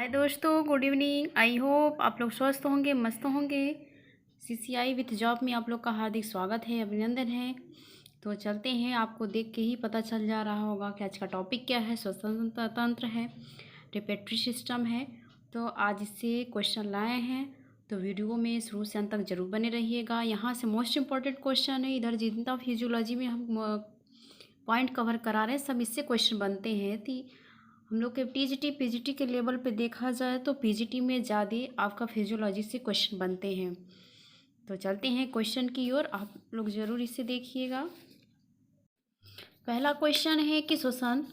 हाय दोस्तों, good evening. I hope आप लोग स्वस्थ होंगे, मस्त होंगे। सीसीआई विथ जॉब में आप लोग का हार्दिक स्वागत है, अभिनंदन है। तो चलते हैं, आपको देख के ही पता चल जा रहा होगा कि आज का टॉपिक क्या है। स्वतंत्र तंत्र है, रिपेटरी सिस्टम है। तो आज इससे क्वेश्चन लाए हैं, तो वीडियो में शुरू से अंत तक जरूर बने रहिएगा। यहाँ से मोस्ट इम्पॉर्टेंट क्वेश्चन है। इधर जितना फिजियोलॉजी में हम पॉइंट कवर करा रहे हैं, सब इससे क्वेश्चन बनते हैं। तो हम लोग के टीजीटी पीजीटी के लेवल पे देखा जाए तो पीजीटी में ज़्यादा आपका फिजियोलॉजी से क्वेश्चन बनते हैं। तो चलते हैं क्वेश्चन की ओर, आप लोग ज़रूर इसे देखिएगा। पहला क्वेश्चन है कि श्वसन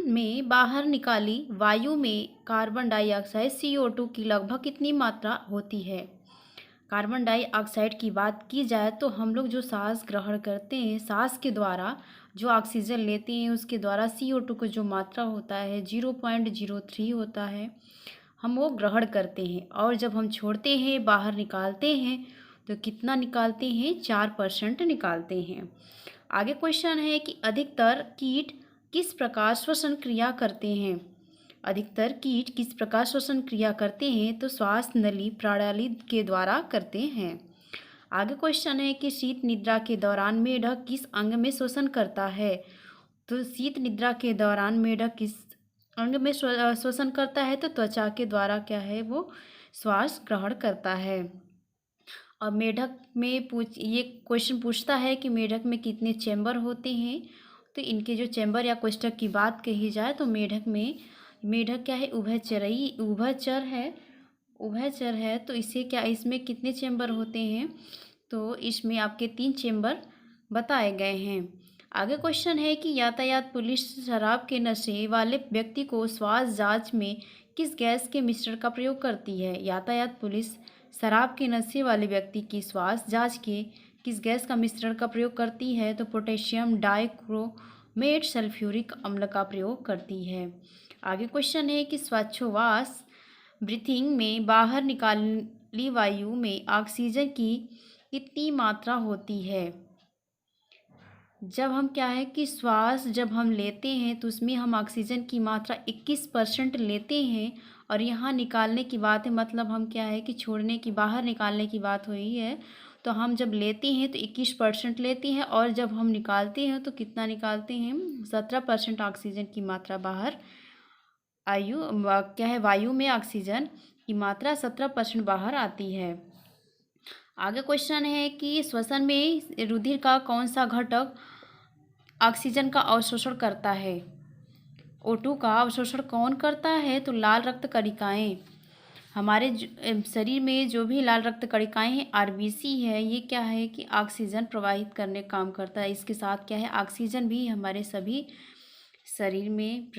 में बाहर निकाली वायु में कार्बन डाइऑक्साइड CO2 की लगभग कितनी मात्रा होती है। कार्बन डाइऑक्साइड की बात की जाए तो हम लोग जो सांस ग्रहण करते हैं, सांस के द्वारा जो ऑक्सीजन लेते हैं, उसके द्वारा CO2 का जो मात्रा होता है 0.03 होता है, हम वो ग्रहण करते हैं। और जब हम छोड़ते हैं, बाहर निकालते हैं, तो कितना निकालते हैं? 4% निकालते हैं। आगे क्वेश्चन है कि अधिकतर कीट किस प्रकार श्वसन क्रिया करते हैं। अधिकतर कीट किस प्रकार श्वसन क्रिया करते हैं? तो श्वास नली प्रणाली के द्वारा करते हैं। आगे क्वेश्चन है कि शीत निद्रा के दौरान मेढक किस अंग में श्वसन करता है। तो शीत निद्रा के दौरान मेढक किस अंग में श्वसन करता है? तो त्वचा के द्वारा क्या है, वो श्वास ग्रहण करता है। और मेढक में ये क्वेश्चन पूछता है कि मेढक में कितने चैम्बर होते हैं। तो इनके जो चैम्बर या कोष्ठक की बात कही जाए तो मेढक क्या है, उभयचर है। तो इसे क्या, इसमें कितने चैम्बर होते हैं? तो इसमें आपके 3 चैम्बर बताए गए हैं। आगे क्वेश्चन है कि यातायात पुलिस शराब के नशे वाले व्यक्ति को स्वास्थ्य जांच में किस गैस के मिश्रण का प्रयोग करती है। यातायात पुलिस शराब के नशे वाले व्यक्ति की स्वास्थ्य जांच के किस गैस का मिश्रण का प्रयोग करती है? तो पोटेशियम डाइक्रोमेट सल्फ्यूरिक अम्ल का प्रयोग करती है। आगे क्वेश्चन है कि श्वासोच्छ्वास ब्रीथिंग में बाहर निकाली वायु में ऑक्सीजन की कितनी मात्रा होती है। जब हम क्या है कि श्वास जब हम लेते हैं तो उसमें हम ऑक्सीजन की मात्रा 21% लेते हैं। और यहाँ निकालने की बात है, मतलब हम क्या है कि छोड़ने की, बाहर निकालने की बात हुई है। तो हम जब लेते हैं तो 21% लेते हैं, और जब हम निकालते हैं तो कितना निकालते हैं? 17% ऑक्सीजन की मात्रा बाहर वायु में ऑक्सीजन की मात्रा 17% बाहर आती है। आगे क्वेश्चन है कि श्वसन में रुधिर का कौन सा घटक ऑक्सीजन का अवशोषण करता है। O2 का अवशोषण कौन करता है? तो लाल रक्त कणिकाएं। हमारे शरीर में जो भी लाल रक्त कणिकाएं हैं, RBC है, ये क्या है कि ऑक्सीजन प्रवाहित करने का काम करता है। इसके साथ क्या है, ऑक्सीजन भी हमारे सभी शरीर में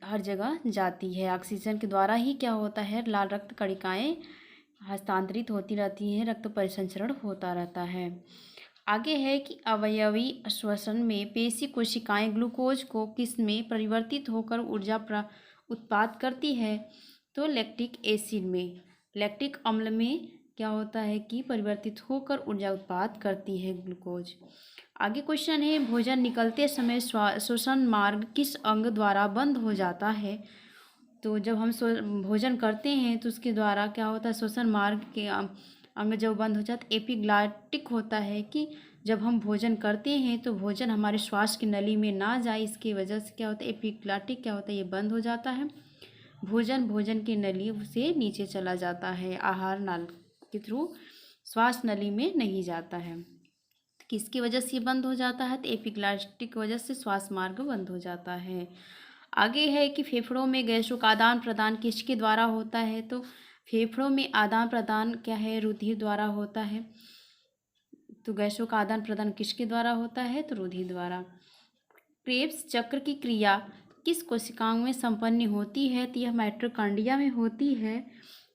हर जगह जाती है। ऑक्सीजन के द्वारा ही क्या होता है, लाल रक्त कणिकाएं हस्तांतरित होती रहती हैं, रक्त परिसंचरण होता रहता है। आगे है कि अवयवी श्वसन में पेशी कोशिकाएं ग्लूकोज को किस में परिवर्तित होकर ऊर्जा उत्पाद करती है। तो लैक्टिक एसिड में, लैक्टिक अम्ल में क्या होता है कि परिवर्तित होकर ऊर्जा उत्पाद करती है ग्लूकोज। आगे क्वेश्चन है, भोजन निकलते समय श्वसन मार्ग किस अंग द्वारा बंद हो जाता है। तो जब हम भोजन करते हैं तो उसके द्वारा क्या होता है, श्वसन मार्ग के अंग जब बंद हो जाता है, एपिग्लॉटिक होता है कि जब हम भोजन करते हैं तो भोजन हमारे श्वास की नली में ना जाए, इसकी वजह से क्या होता है, एपिग्लॉटिक क्या होता है, ये बंद हो जाता है। भोजन की नली से नीचे चला जाता है, आहार नाल के थ्रू श्वास नली में नहीं जाता है। किसकी वजह से ये बंद हो जाता है? तो एपिग्लॉटिक की वजह से श्वास मार्ग बंद हो जाता है। आगे है कि फेफड़ों में गैसों का आदान प्रदान किसके द्वारा होता है। तो फेफड़ों में आदान प्रदान क्या है, रुधिर द्वारा होता है। तो गैसों का आदान प्रदान किसके द्वारा होता है? तो रुधिर द्वारा। क्रेब्स चक्र की क्रिया किस कोशिकाओं में संपन्न होती है? तो यह माइटोकॉन्ड्रिया में होती है।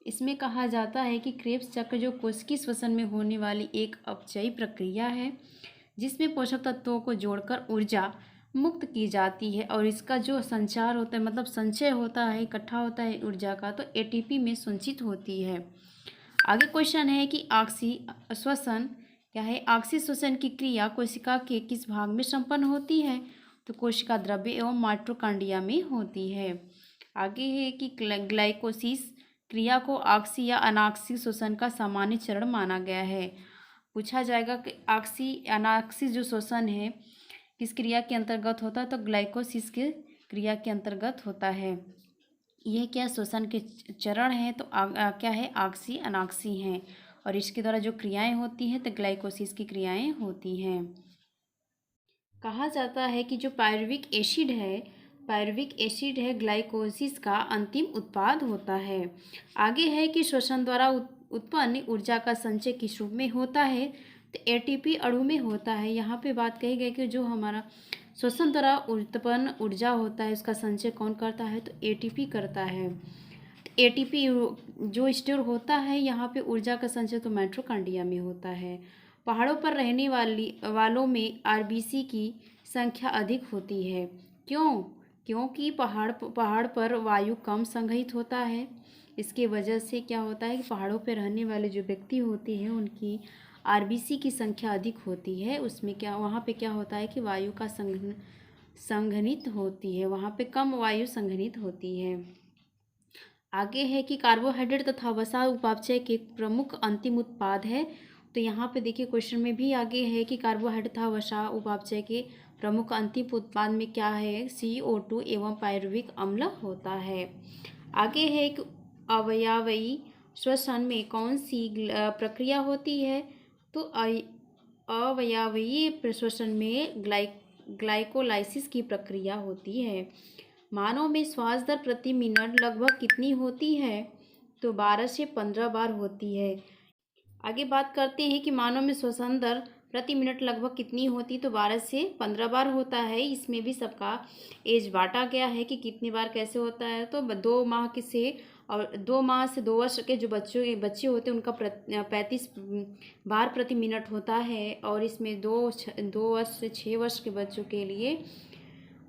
इसमें कहा जाता है कि क्रेब्स चक्र जो कोशिकीय श्वसन में होने वाली एक अपचयी प्रक्रिया है, जिसमें पोषक तत्वों को जोड़कर ऊर्जा मुक्त की जाती है, और इसका जो संचार होता है, मतलब संचय होता है, इकट्ठा होता है ऊर्जा का, तो ATP में संचित होती है। आगे क्वेश्चन है कि ऑक्सी श्वसन की क्रिया कोशिका के किस भाग में संपन्न होती है। तो कोशिका द्रव्य एवं माइटोकॉन्ड्रिया में होती है। आगे है कि ग्लाइकोसिस क्रिया को ऑक्सी या अनाक्सी श्वसन का सामान्य चरण माना गया है। पूछा जाएगा कि ऑक्सी अनाक्सी जो श्वसन है किस क्रिया के अंतर्गत होता है, तो ग्लाइकोसिस के क्रिया के अंतर्गत होता है। यह क्या श्वसन के चरण हैं, तो क्या है, ऑक्सी अनाक्सी हैं, और इसके द्वारा जो क्रियाएं होती हैं तो ग्लाइकोसिस की क्रियाएं होती हैं। कहा जाता है कि जो पायरुविक एसिड है ग्लाइकोसिस का अंतिम उत्पाद होता है। आगे है कि श्वसन द्वारा उत्पन्न ऊर्जा का संचय किस रूप में होता है, तो एटीपी अणु में होता है। यहाँ पे बात कही गई कि जो हमारा श्वसन द्वारा उत्पन्न ऊर्जा होता है उसका संचय कौन करता है, तो एटीपी करता है। एटीपी जो स्टोर होता है यहाँ पे ऊर्जा का संचय तो माइटोकॉन्ड्रिया में होता है। पहाड़ों पर रहने वालों में आरबीसी की संख्या अधिक होती है। क्योंकि पहाड़ पर वायु कम संग्रहित होता है। इसके वजह से क्या होता है कि पहाड़ों पर रहने वाले जो व्यक्ति होते हैं उनकी आरबीसी की संख्या अधिक होती है। उसमें वहाँ पे क्या होता है कि वायु का संघनित होती है, वहाँ पे कम वायु संघनित होती है। आगे है कि कार्बोहाइड्रेट तथा वसा उपापचय के प्रमुख अंतिम उत्पाद है। तो यहाँ पे देखिए क्वेश्चन में भी आगे है कि कार्बोहाइड्रेट तथा वसा उपापचय के प्रमुख अंतिम उत्पाद में क्या है, CO2 एवं पायरुविक अम्ल होता है। आगे है कि अवयवी श्वसन में कौन सी प्रक्रिया होती है, तो अवयवीय श्वसन में ग्लाइकोलाइसिस की प्रक्रिया होती है। मानव में श्वास दर प्रति मिनट लगभग कितनी होती है, तो 12 से 15 बार होती है। आगे बात करते हैं कि मानव में श्वसन दर प्रति मिनट लगभग कितनी होती, तो 12 से 15 बार होता है। इसमें भी सबका एज बांटा गया है कि कितनी बार कैसे होता है। तो 2 माह से 2 वर्ष के जो बच्चे होते हैं उनका 35 बार प्रति मिनट होता है, और इसमें 2 वर्ष से 6 वर्ष के बच्चों के लिए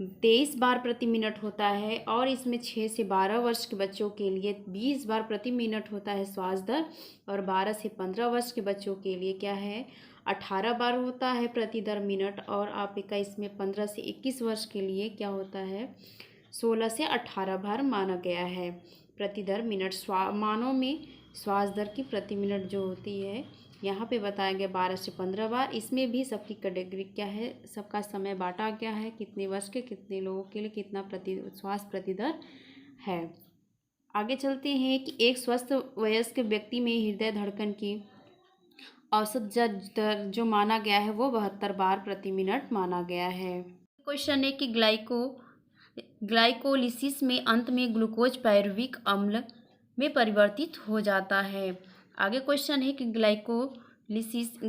23 बार प्रति मिनट होता है, और इसमें 6 से 12 वर्ष के बच्चों के लिए 20 बार प्रति मिनट होता है श्वास दर, और 12 से 15 वर्ष के बच्चों के लिए क्या है, 18 बार होता है प्रति दर मिनट, और आपका इसमें 15 से 21 वर्ष के लिए क्या होता है, 16 से 18 बार माना गया है प्रति दर मिनट। मानव में श्वास दर की प्रति मिनट जो होती है यहाँ पे बताया गया 12 से 15 बार। इसमें भी सबकी कैटेगरी क्या है, सबका समय बांटा गया है, कितने वर्ष के कितने लोगों के लिए कितना श्वास प्रति दर है। आगे चलते हैं कि एक स्वस्थ वयस्क व्यक्ति में हृदय धड़कन की औसत दर जो माना गया है वो 72 बार प्रति मिनट माना गया है। क्वेश्चन है कि ग्लाइकोलिसिस में अंत में ग्लूकोज पायरुविक अम्ल में परिवर्तित हो जाता है। आगे क्वेश्चन है कि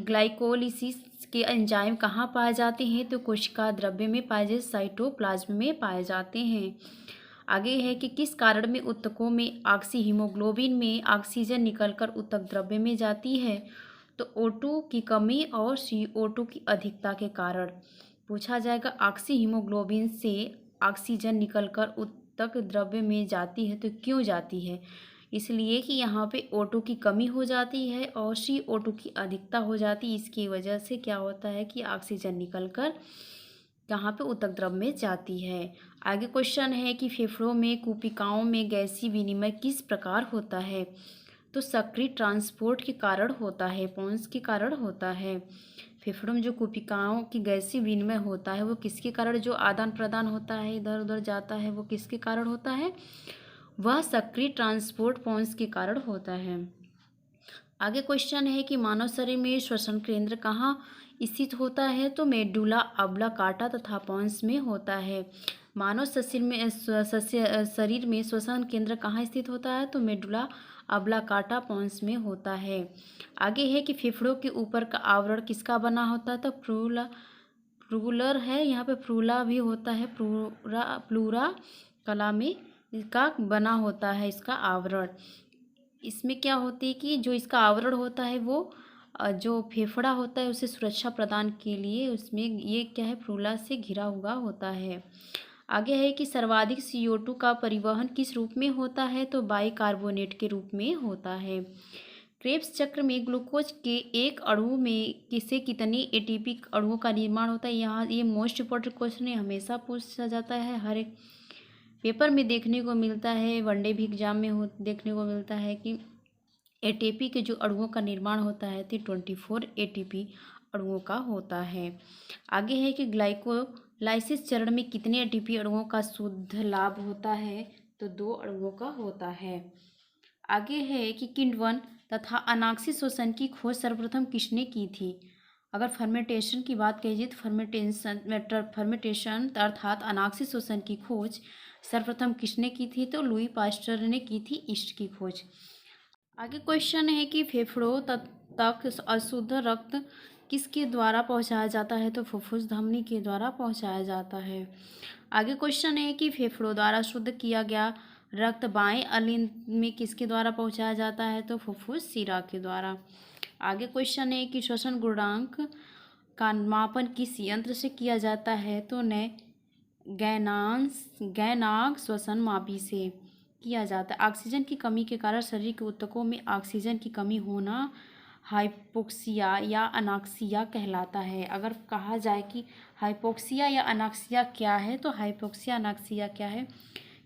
ग्लाइकोलिसिस के एंजाइम कहाँ पाए जाते हैं, तो कोशिका द्रव्य में पाए जाते, साइटोप्लाज्म में पाए जाते हैं। आगे है कि किस कारण में ऊतकों में ऑक्सी हीमोग्लोबिन में ऑक्सीजन निकलकर ऊतक द्रव्य में जाती है, तो O2 की कमी और CO2 की अधिकता के कारण। पूछा जाएगा ऑक्सी हीमोग्लोबिन से ऑक्सीजन निकलकर ऊतक द्रव्य में जाती है तो क्यों जाती है, इसलिए कि यहाँ पे O2 की कमी हो जाती है और CO2 की अधिकता हो जाती है। इसकी वजह से क्या होता है कि ऑक्सीजन निकलकर कहाँ पे ऊतक द्रव्य में जाती है। आगे क्वेश्चन है कि फेफड़ों में कुपिकाओं में गैसीय विनिमय किस प्रकार होता है, तो सक्रिय ट्रांसपोर्ट के कारण होता है, पॉन्स के कारण होता है। फेफड़ों में जो कुपिकाओं की गैसीय विनिमय होता है वो किसके कारण, जो आदान प्रदान होता है, इधर उधर जाता है, वो किसके कारण होता है, वह सक्रिय ट्रांसपोर्ट पॉन्स के कारण होता है। आगे क्वेश्चन है कि मानव शरीर में श्वसन केंद्र कहाँ स्थित होता है, तो मेडुला ऑब्लांगाटा तथा पॉन्स में होता है। मानव शरीर में श्वसन केंद्र कहाँ स्थित होता है, तो मेडुला ऑब्लांगाटा पॉन्स में होता है। आगे है कि फेफड़ों के ऊपर का आवरण किसका बना होता है, तो प्लूरल है, यहाँ पे फ्रूला भी होता है, प्लूरा कला में इसका बना होता है इसका आवरण। इसमें क्या होती है कि जो इसका आवरण होता है वो जो फेफड़ा होता है उसे सुरक्षा प्रदान के लिए उसमें ये क्या है, फ्रूला से घिरा हुआ होता है। आगे है कि सर्वाधिक CO2 का परिवहन किस रूप में होता है, तो बाइकार्बोनेट के रूप में होता है। क्रेब्स चक्र में ग्लूकोज के एक अणु में किसे कितने एटीपी अणुओं का निर्माण होता है। यहाँ ये मोस्ट इम्पोर्टेंट क्वेश्चन है, हमेशा पूछा जाता है, हर एक पेपर में देखने को मिलता है, वनडे भी एग्जाम में देखने को मिलता है कि एटीपी के जो अणुओं का निर्माण होता है तो 24 एटीपी अणुओं का होता है। आगे है कि ग्लाइकोलाइसिस चरण में कितने एटीपी अणुओं का शुद्ध लाभ होता है, तो 2 अणुओं का होता है। आगे है कि किण्वन तथा अनाक्षी श्वसन की खोज सर्वप्रथम किसने की थी। अगर फर्मेंटेशन की बात कही जाए तो फर्मेंटेशन अर्थात अनाक्षी श्वसन की खोज सर्वप्रथम किसने की थी, तो लुई पास्टर ने की थी ईस्ट की खोज। आगे क्वेश्चन है कि फेफड़ों तक अशुद्ध रक्त किसके द्वारा पहुंचाया जाता है, तो फुफ्फुस धमनी के द्वारा पहुंचाया जाता है। आगे क्वेश्चन है कि फेफड़ों द्वारा शुद्ध किया गया रक्त बाएं अलिंद में किसके द्वारा पहुंचाया जाता है, तो फुफ्फुस शिरा के द्वारा। आगे क्वेश्चन है कि श्वसन गुणांक का मापन किस यंत्र से किया जाता है, तो गैनांक श्वसन मापी से किया जाता है। ऑक्सीजन की कमी के कारण शरीर के ऊतकों में ऑक्सीजन की कमी होना हाइपोक्सिया या अनाक्सिया कहलाता है। अगर कहा जाए कि हाइपोक्सिया या अनाक्सिया क्या है, तो हाइपोक्सिया अनाक्सिया क्या है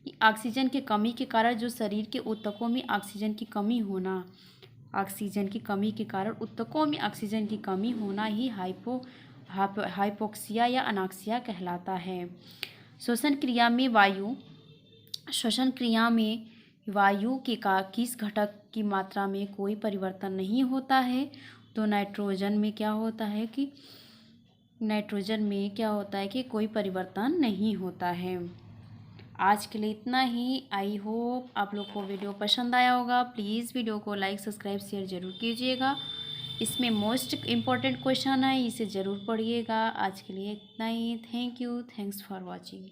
कि ऑक्सीजन की कमी के कारण जो शरीर के ऊतकों में ऑक्सीजन की कमी होना, ऑक्सीजन की कमी के कारण ऊतकों में ऑक्सीजन की कमी होना ही हाइपोक्सिया या अनाक्सिया कहलाता है। श्वसन क्रिया में वायु के किस घटक की मात्रा में कोई परिवर्तन नहीं होता है, तो नाइट्रोजन में क्या होता है कि कोई परिवर्तन नहीं होता है। आज के लिए इतना ही। आई होप आप लोग को वीडियो पसंद आया होगा। प्लीज़ वीडियो को लाइक सब्सक्राइब शेयर ज़रूर कीजिएगा। इसमें मोस्ट इम्पॉर्टेंट क्वेश्चन है, इसे ज़रूर पढ़िएगा। आज के लिए इतना ही। Thank you, thanks for watching.